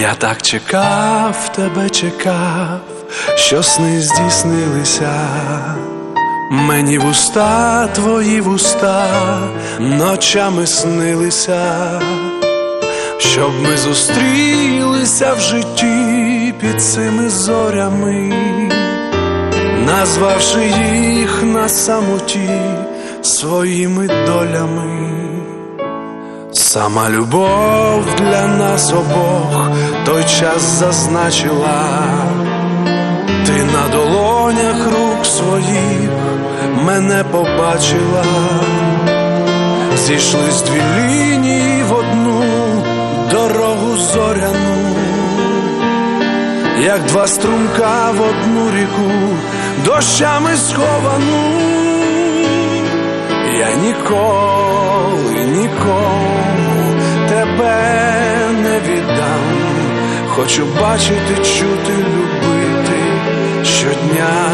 Я так чекав, тебе чекав, що сни здійснилися. Мені вуста, твої вуста ночами снилися, щоб ми зустрілися в житті під цими зорями, назвавши їх на самоті своїми долями. Сама любов для нас обох той час зазначила. Ти на долонях рук своїх мене побачила. Зійшлись дві лінії в одну дорогу зоряну, як два струмка в одну ріку, дощами сховану. Я ніколи нікому тебе не віддам. Хочу бачити, чути, любити щодня.